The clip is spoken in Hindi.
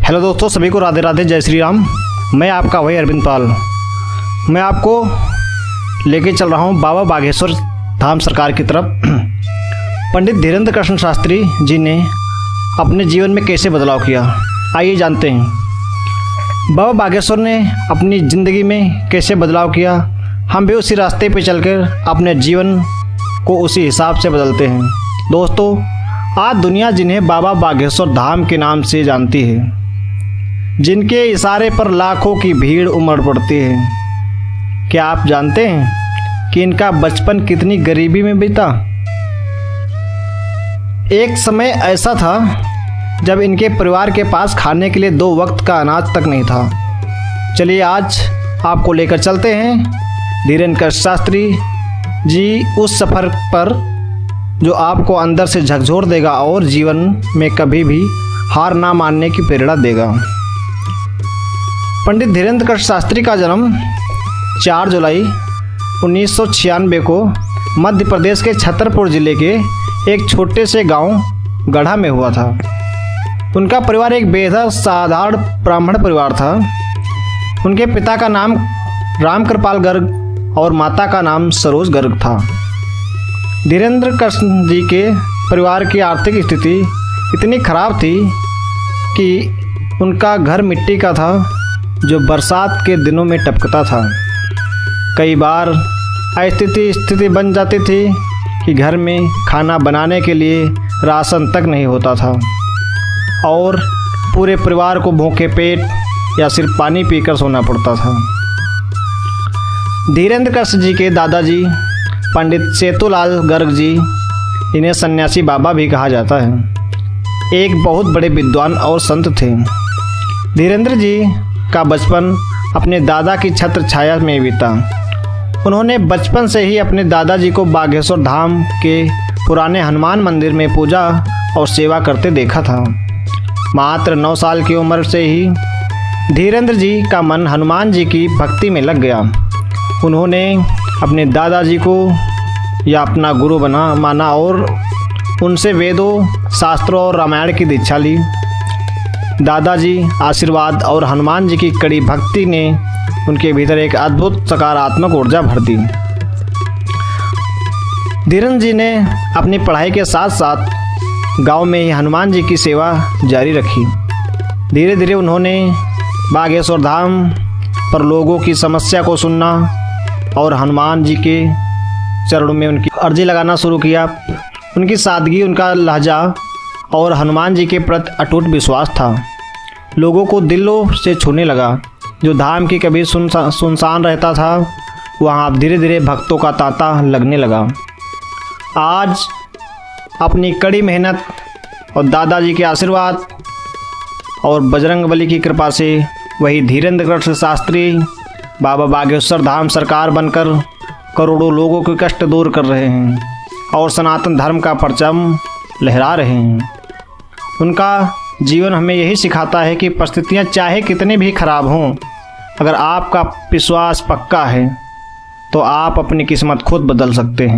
हेलो दोस्तों, सभी को राधे राधे, जय श्री राम। मैं आपका भाई अरविंद पाल। मैं आपको लेके चल रहा हूँ बाबा बागेश्वर धाम सरकार की तरफ। पंडित धीरेन्द्र कृष्ण शास्त्री जी ने अपने जीवन में कैसे बदलाव किया, आइए जानते हैं। बाबा बागेश्वर ने अपनी ज़िंदगी में कैसे बदलाव किया, हम भी उसी रास्ते पे चलकर अपने जीवन को उसी हिसाब से बदलते हैं। दोस्तों, आज दुनिया जिन्हें बाबा बागेश्वर धाम के नाम से जानती है, जिनके इशारे पर लाखों की भीड़ उमड़ पड़ती है, क्या आप जानते हैं कि इनका बचपन कितनी गरीबी में बीता? एक समय ऐसा था जब इनके परिवार के पास खाने के लिए 2 वक्त का अनाज तक नहीं था। चलिए आज आपको लेकर चलते हैं धीरेन्द्र कृष्ण शास्त्री जी उस सफ़र पर जो आपको अंदर से झकझोर देगा और जीवन में कभी भी हार ना मानने की प्रेरणा देगा। पंडित धीरेन्द्र कृष्ण शास्त्री का जन्म 4 जुलाई 1996 को मध्य प्रदेश के छतरपुर जिले के एक छोटे से गांव गढ़ा में हुआ था। उनका परिवार एक बेहद साधारण ब्राह्मण परिवार था। उनके पिता का नाम रामकृपाल गर्ग और माता का नाम सरोज गर्ग था। धीरेन्द्र कृष्ण जी के परिवार की आर्थिक स्थिति इतनी खराब थी कि उनका घर मिट्टी का था जो बरसात के दिनों में टपकता था। कई बार ऐसी स्थिति बन जाती थी कि घर में खाना बनाने के लिए राशन तक नहीं होता था और पूरे परिवार को भूखे पेट या सिर्फ पानी पीकर सोना पड़ता था। धीरेन्द्र कृष्ण जी के दादाजी पंडित सेतुलाल गर्ग जी, इन्हें सन्यासी बाबा भी कहा जाता है, एक बहुत बड़े विद्वान और संत थे। धीरेन्द्र जी का बचपन अपने दादा की छत्र छाया में बीता। उन्होंने बचपन से ही अपने दादाजी को बागेश्वर धाम के पुराने हनुमान मंदिर में पूजा और सेवा करते देखा था। मात्र 9 साल की उम्र से ही धीरेन्द्र जी का मन हनुमान जी की भक्ति में लग गया। उन्होंने अपने दादाजी को या अपना गुरु माना और उनसे वेदों, शास्त्रों और रामायण की दीक्षा ली। दादाजी आशीर्वाद और हनुमान जी की कड़ी भक्ति ने उनके भीतर एक अद्भुत सकारात्मक ऊर्जा भर दी। धीरेन्द्र जी ने अपनी पढ़ाई के साथ साथ गांव में ही हनुमान जी की सेवा जारी रखी। धीरे धीरे उन्होंने बागेश्वर धाम पर लोगों की समस्या को सुनना और हनुमान जी के चरणों में उनकी अर्जी लगाना शुरू किया। उनकी सादगी, उनका लहजा और हनुमान जी के प्रति अटूट विश्वास था लोगों को दिलों से छूने लगा। जो धाम की कभी सुनसान रहता था, वहाँ अब धीरे धीरे भक्तों का तांता लगने लगा। आज अपनी कड़ी मेहनत और दादाजी के आशीर्वाद और बजरंगबली की कृपा से वही धीरेन्द्र कृष्ण शास्त्री बाबा बागेश्वर धाम सरकार बनकर करोड़ों लोगों के कष्ट दूर कर रहे हैं और सनातन धर्म का परचम लहरा रहे हैं। उनका जीवन हमें यही सिखाता है कि परिस्थितियाँ चाहे कितनी भी खराब हों, अगर आपका विश्वास पक्का है तो आप अपनी किस्मत खुद बदल सकते हैं।